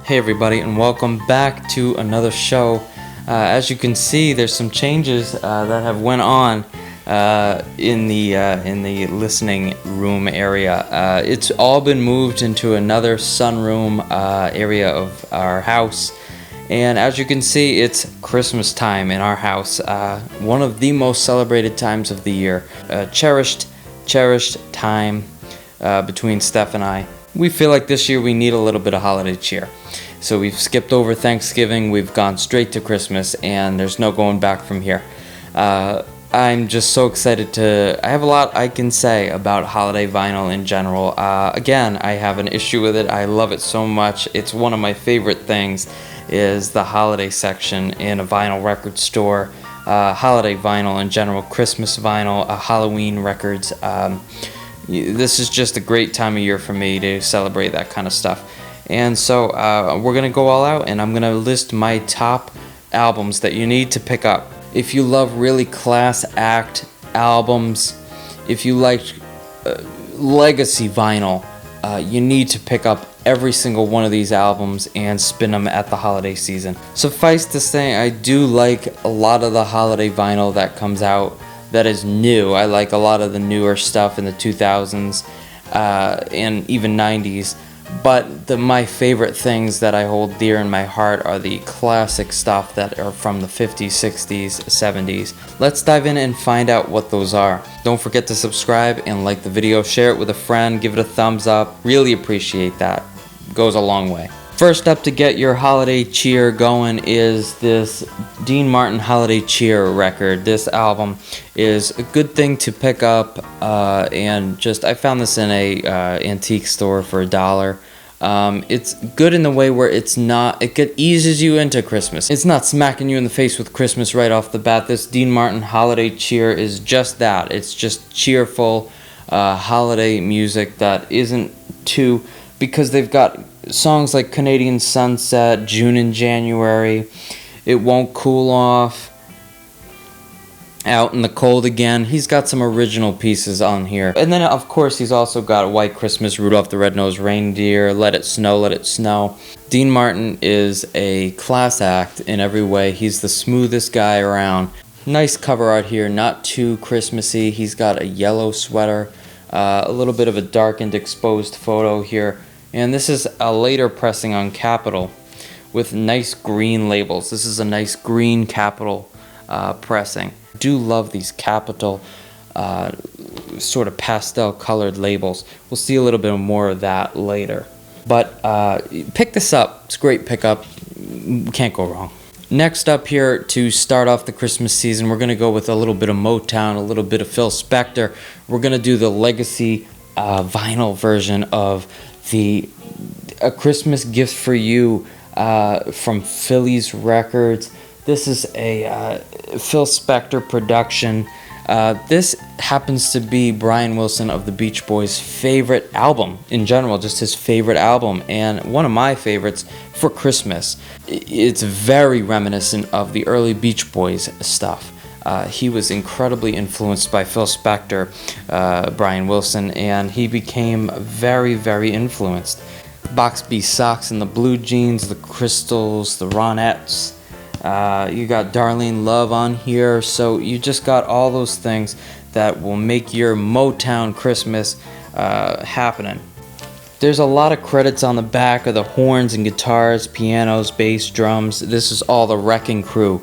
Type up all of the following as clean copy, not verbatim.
Hey everybody, and welcome back to another show. As you can see, there's some changes that have went on in the listening room area. It's all been moved into another sunroom area of our house, and as you can see, it's Christmas time in our house. One of the most celebrated times of the year. Cherished time between Steph and I. We feel like this year we need a little bit of holiday cheer. So we've skipped over Thanksgiving, we've gone straight to Christmas, and there's no going back from here. I'm just so excited I have a lot I can say about holiday vinyl in general. Again, I have an issue with it. I love it so much. It's one of my favorite things is the holiday section in a vinyl record store. Holiday vinyl in general, Christmas vinyl, Halloween records. This is just a great time of year for me to celebrate that kind of stuff. And so we're going to go all out, and I'm going to list my top albums that you need to pick up. If you love really class act albums, if you like legacy vinyl, you need to pick up every single one of these albums and spin them at the holiday season. Suffice to say, I do like a lot of the holiday vinyl that comes out that is new. I like a lot of the newer stuff in the 2000s and even 90s. But my favorite things that I hold dear in my heart are the classic stuff that are from the 50s, 60s, 70s. Let's dive in and find out what those are. Don't forget to subscribe and like the video, share it with a friend, give it a thumbs up. Really appreciate that. Goes a long way. First up to get your holiday cheer going is this Dean Martin Holiday Cheer record. This album is a good thing to pick up, and I found this in a antique store for $1. It's good in the way where it eases you into Christmas. It's not smacking you in the face with Christmas right off the bat. This Dean Martin Holiday Cheer is just that. It's just cheerful holiday music that isn't too, because they've got songs like Canadian Sunset, June and January, It Won't Cool Off, Out in the Cold Again. He's got some original pieces on here. And then, of course, he's also got White Christmas, Rudolph the Red-Nosed Reindeer, Let It Snow, Let It Snow. Dean Martin is a class act in every way. He's the smoothest guy around. Nice cover art here, not too Christmassy. He's got a yellow sweater, a little bit of a darkened, exposed photo here. And this is a later pressing on Capitol with nice green labels. This is a nice green Capitol pressing. I do love these Capitol sort of pastel colored labels. We'll see a little bit more of that later. But pick this up. It's a great pickup. Can't go wrong. Next up here to start off the Christmas season, we're going to go with a little bit of Motown, a little bit of Phil Spector. We're going to do the legacy vinyl version of A Christmas Gift for You from Phillies Records. This is a Phil Spector production. This happens to be Brian Wilson of the Beach Boys' favorite album in general, just his favorite album, and one of my favorites for Christmas. It's very reminiscent of the early Beach Boys stuff. He was incredibly influenced by Phil Spector, Brian Wilson, and he became very, very influenced. Box B socks and the blue jeans, the crystals, the Ronettes. You got Darlene Love on here, so you just got all those things that will make your Motown Christmas happening. There's a lot of credits on the back of the horns and guitars, pianos, bass, drums. This is all the Wrecking Crew.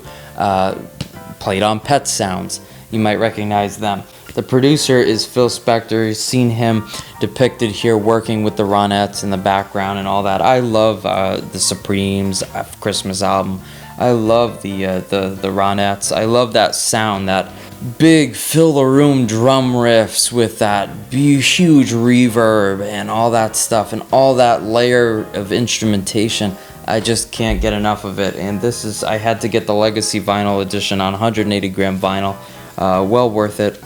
Played on Pet Sounds. You might recognize them. The producer is Phil Spector. You've seen him depicted here working with the Ronettes in the background and all that. I love the Supremes Christmas album. I love the Ronettes. I love that sound, that big fill the room drum riffs with that huge reverb and all that stuff and all that layer of instrumentation. I just can't get enough of it, and I had to get the Legacy Vinyl Edition on 180 gram vinyl. Well worth it.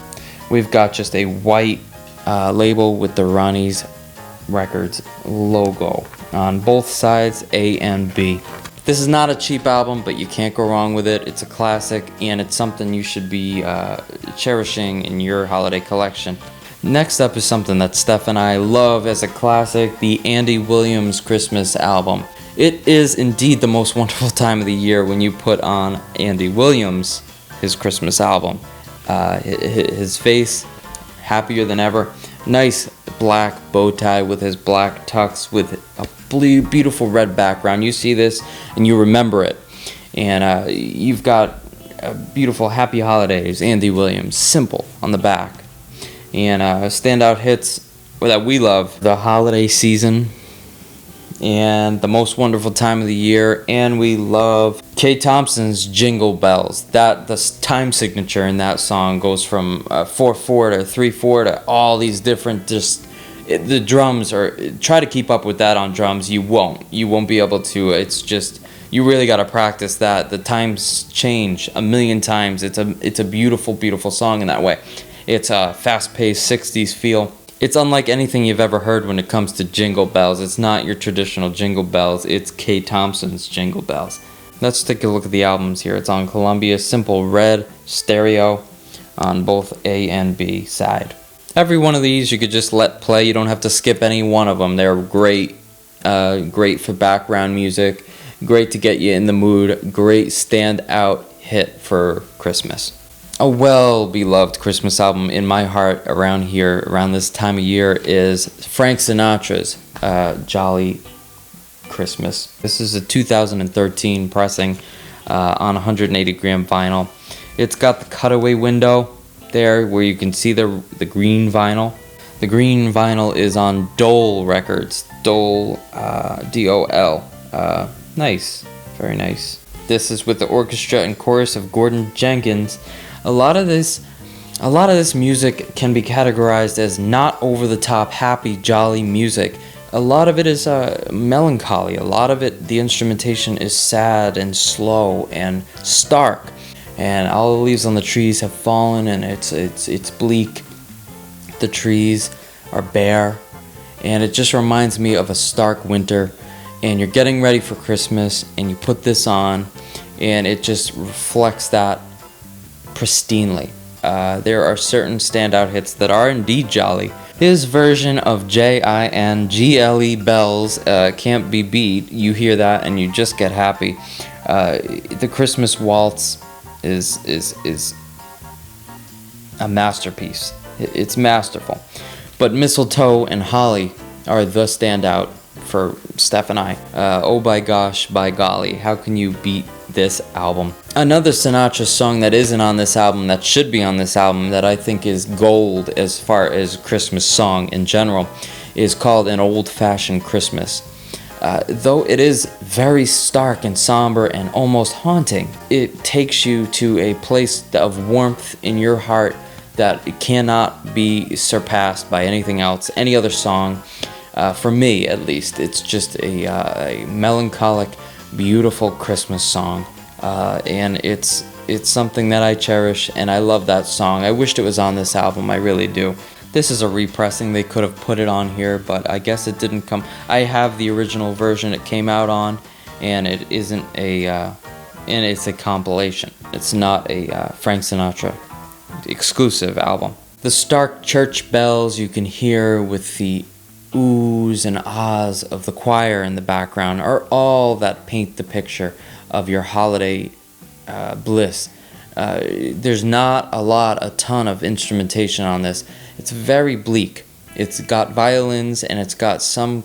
We've got just a white label with the Ronnie's Records logo on both sides, A and B. This is not a cheap album, but you can't go wrong with it. It's a classic, and it's something you should be cherishing in your holiday collection. Next up is something that Steph and I love as a classic, the Andy Williams Christmas album. It It is indeed the most wonderful time of the year when you put on Andy Williams, his Christmas album. His face, happier than ever. Nice black bow tie with his black tux with a beautiful red background. You see this and you remember it. And you've got a beautiful Happy Holidays, Andy Williams, simple on the back. And standout hits that we love, the holiday season and the most wonderful time of the year. And we love Thompson's Jingle Bells. The time signature in that song goes from 4/4 to 3/4 to all these different the drums try to keep up with that on drums. You won't be able to. It's just, you really got to practice that. The times change a million times. It's a beautiful song in that way. It's a fast-paced 60s feel. It's unlike anything you've ever heard when it comes to Jingle Bells. It's not your traditional Jingle Bells. It's Thompson's Jingle Bells. Let's take a look at the albums here. It's on Columbia Simple Red Stereo on both A and B side. Every one of these you could just let play. You don't have to skip any one of them. They're great for background music, great to get you in the mood, great standout hit for Christmas. A well-beloved Christmas album in my heart around here, around this time of year, is Frank Sinatra's Jolly Christmas. This is a 2013 pressing on 180-gram vinyl. It's got the cutaway window there where you can see the green vinyl. The green vinyl is on Dole Records. Dole, D-O-L. Nice. Very nice. This is with the orchestra and chorus of Gordon Jenkins. A lot of this music can be categorized as not over-the-top, happy, jolly music. A lot of it is melancholy. A lot of it, the instrumentation is sad and slow and stark. And all the leaves on the trees have fallen, and it's bleak. The trees are bare, and it just reminds me of a stark winter. And you're getting ready for Christmas, and you put this on, and it just reflects that pristinely. There are certain standout hits that are indeed jolly. His version of Jingle Bells can't be beat. You hear that and you just get happy. The Christmas Waltz is a masterpiece. It's masterful. But Mistletoe and Holly are the standout for Steph and I. Oh by gosh, by golly, how can you beat this album? Another Sinatra song that isn't on this album, that should be on this album, that I think is gold as far as Christmas song in general, is called An Old-Fashioned Christmas. Though it is very stark and somber and almost haunting, it takes you to a place of warmth in your heart that cannot be surpassed by anything else, any other song. For me, at least, it's just a melancholic, beautiful Christmas song, and it's something that I cherish, and I love that song. I wished it was on this album, I really do. This is a repressing. They could have put it on here, but I guess it didn't come. I have the original version it came out on, and it isn't and it's a compilation. It's not a Frank Sinatra exclusive album. The stark church bells you can hear with the oohs and ahs of the choir in the background are all that paint the picture of your holiday bliss. There's not a ton of instrumentation on this. It's very bleak. It's got violins and it's got some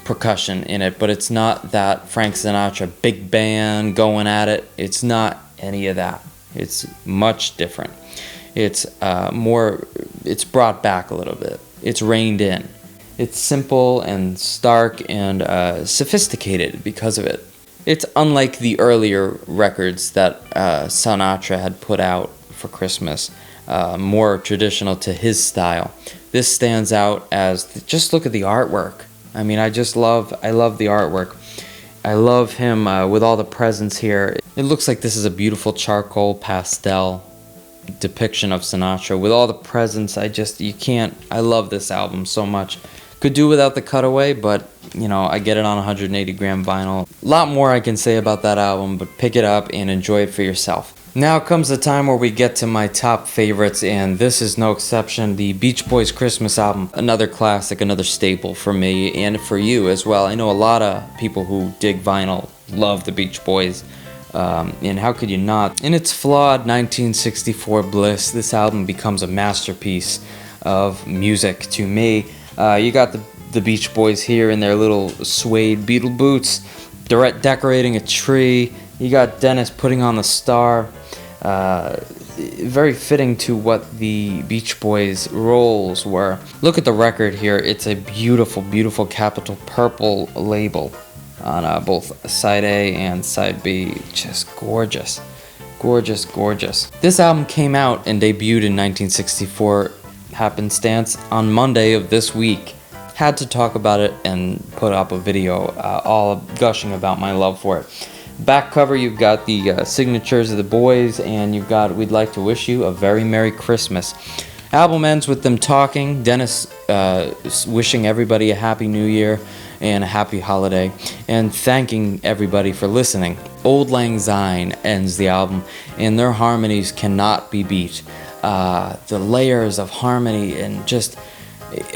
percussion in it, but it's not that Frank Sinatra big band going at it. It's not any of that. It's much different. It's it's brought back a little bit. It's reined in. It's simple and stark and sophisticated because of it. It's unlike the earlier records that Sinatra had put out for Christmas, more traditional to his style. This stands out as, just look at the artwork. I mean, I love the artwork. I love him with all the presents here. It looks like this is a beautiful charcoal pastel depiction of Sinatra with all the presents. I love this album so much. Could do without the cutaway, but I get it on 180 gram vinyl. A lot more I can say about that album, but pick it up and enjoy it for yourself. Now comes the time where we get to my top favorites, and this is no exception. The Beach Boys Christmas album, another classic, another staple for me and for you as well. I know a lot of people who dig vinyl love the Beach Boys, and how could you not? In its flawed 1964 bliss, this album becomes a masterpiece of music to me. You got the Beach Boys here in their little suede Beatle boots, decorating a tree. You got Dennis putting on the star. Very fitting to what the Beach Boys' roles were. Look at the record here. It's a beautiful, beautiful capital purple label on both side A and side B. Just gorgeous. Gorgeous, gorgeous. This album came out and debuted in 1964, happenstance, on Monday of this week. Had to talk about it and put up a video all gushing about my love for it. Back cover, you've got the signatures of the boys, and you've got "We'd like to wish you a very Merry Christmas." Album ends with them talking, Dennis wishing everybody a Happy New Year and a happy holiday, and thanking everybody for listening. Old Lang Syne ends the album, and their harmonies cannot be beat. The layers of harmony, and just,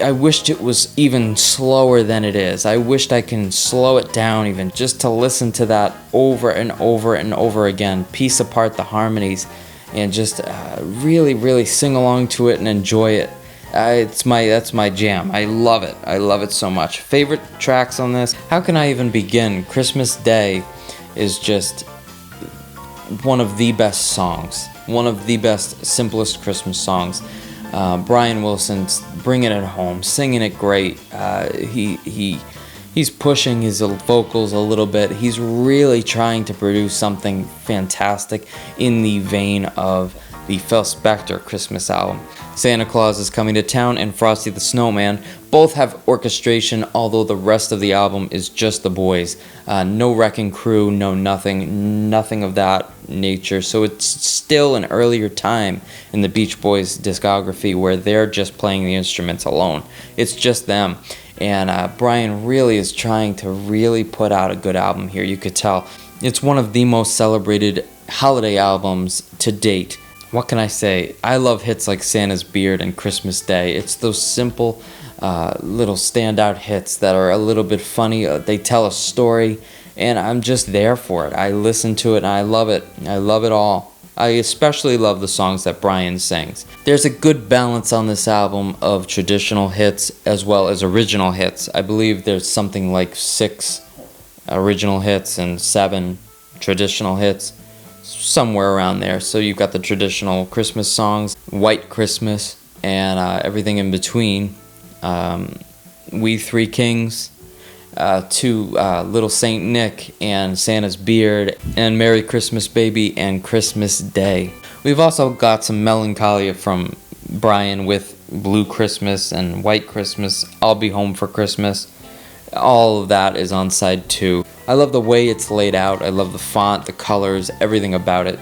I wished it was even slower than it is. I wished I can slow it down even just to listen to that over and over and over again, piece apart the harmonies, and just really, really sing along to it and enjoy it. That's my jam. I love it. I love it so much. Favorite tracks on this? How can I even begin? Christmas Day is just one of the best songs. One of the best, simplest Christmas songs. Brian Wilson's bringing it home, singing it great. He's pushing his vocals a little bit. He's really trying to produce something fantastic in the vein of the Phil Spector Christmas album. Santa Claus is Coming to Town and Frosty the Snowman both have orchestration, although the rest of the album is just the boys. No Wrecking Crew, no nothing of that nature. So it's still an earlier time in the Beach Boys discography where they're just playing the instruments alone. It's just them. And Brian really is trying to really put out a good album here. You could tell. It's one of the most celebrated holiday albums to date. What can I say? I love hits like Santa's Beard and Christmas Day. It's those simple little standout hits that are a little bit funny. They tell a story, and I'm just there for it. I listen to it, and I love it. I love it all. I especially love the songs that Brian sings. There's a good balance on this album of traditional hits as well as original hits. I believe there's something like 6 original hits and 7 traditional hits. Somewhere around there. So you've got the traditional Christmas songs, White Christmas, and everything in between. We Three Kings, to Little Saint Nick and Santa's Beard, and Merry Christmas Baby and Christmas Day. We've also got some melancholia from Brian with Blue Christmas and White Christmas, I'll Be Home for Christmas. All of that is on side 2. I love the way it's laid out. I love the font, the colors, everything about it.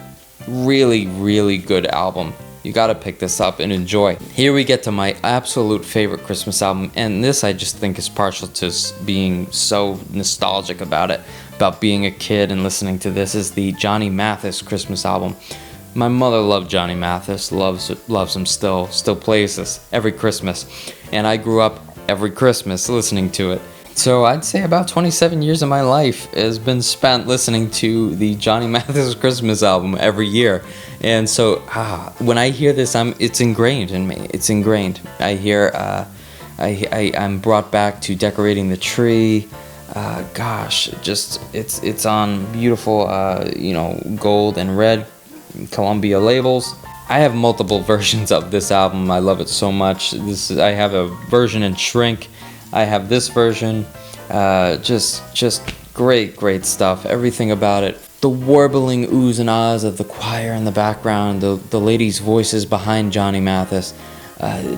Really, really good album. You gotta pick this up and enjoy. Here we get to my absolute favorite Christmas album, and this I just think is partial to being so nostalgic about it, about being a kid and listening to this, is the Johnny Mathis Christmas album. My mother loved Johnny Mathis, loves him still plays this every Christmas, and I grew up every Christmas listening to it. So I'd say about 27 years of my life has been spent listening to the Johnny Mathis Christmas album every year. And so when I hear this, it's ingrained in me. It's ingrained. I hear, I'm brought back to decorating the tree. It's on beautiful, gold and red Columbia labels. I have multiple versions of this album. I love it so much. I have a version in shrink. I have this version, just great stuff, everything about it. The warbling oohs and ahs of the choir in the background, the ladies' voices behind Johnny Mathis,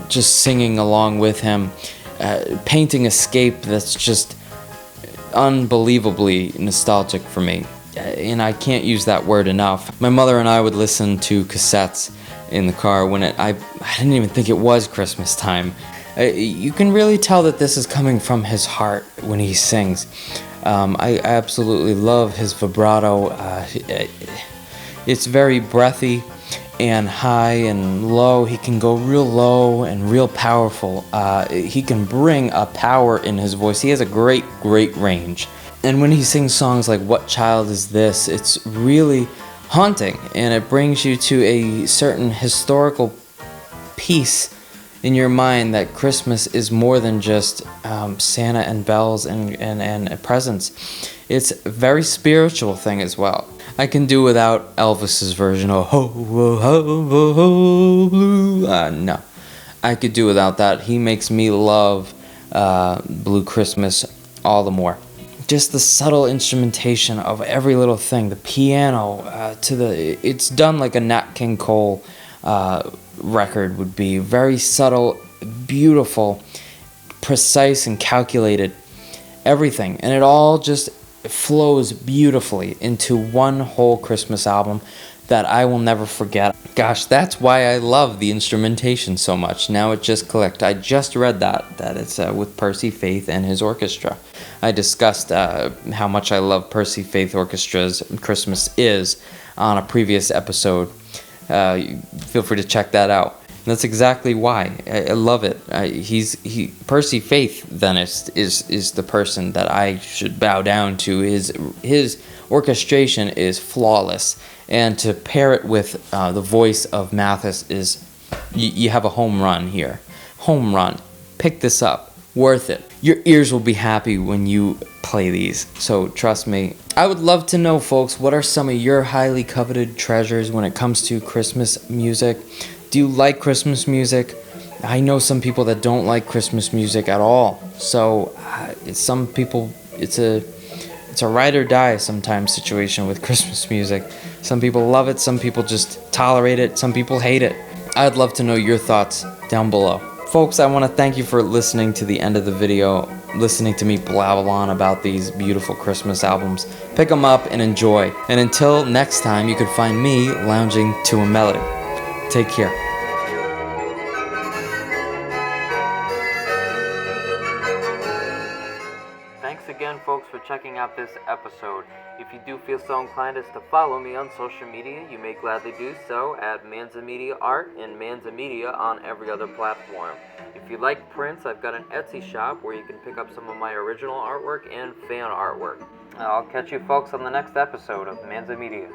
just singing along with him, painting a scape that's just unbelievably nostalgic for me. And I can't use that word enough. My mother and I would listen to cassettes in the car when I didn't even think it was Christmas time. You can really tell that this is coming from his heart when he sings. I absolutely love his vibrato. It's very breathy and high and low. He can go real low and real powerful. He can bring a power in his voice. He has a great range. And when he sings songs like What Child Is This, it's really haunting, and it brings you to a certain historical peace in your mind that Christmas is more than just Santa and bells and presents. It's a very spiritual thing as well. I can do without Elvis's version of ho ho ho ho ho blue. No, I could do without that. He makes me love Blue Christmas all the more. Just the subtle instrumentation of every little thing, the piano it's done like a Nat King Cole record would be. Very subtle, beautiful, precise, and calculated. Everything, and it all just flows beautifully into one whole Christmas album that I will never forget. Gosh, that's why I love the instrumentation so much. Now it just clicked. I just read that it's with Percy Faith and his orchestra. I discussed how much I love Percy Faith Orchestra's Christmas Is on a previous episode. Feel free to check that out. And that's exactly why I love it. Percy Faith then is the person that I should bow down to. His orchestration is flawless, and to pair it with the voice of Mathis is you have a home run here. Home run. Pick this up. Worth it. Your ears will be happy when you play these. So trust me. I would love to know, folks, what are some of your highly coveted treasures when it comes to Christmas music? Do you like Christmas music? I know some people that don't like Christmas music at all. So some people, it's a ride or die sometimes situation with Christmas music. Some people love it, some people just tolerate it, some people hate it. I'd love to know your thoughts down below. Folks, I want to thank you for listening to the end of the video, listening to me blabble on about these beautiful Christmas albums. Pick them up and enjoy. And until next time, you can find me lounging to a melody. Take care. Thanks again, folks, for checking out this episode. If you do feel so inclined as to follow me on social media, you may gladly do so at ManzaMedia Art and ManzaMedia on every other platform. If you like prints, I've got an Etsy shop where you can pick up some of my original artwork and fan artwork. I'll catch you folks on the next episode of Manza Media.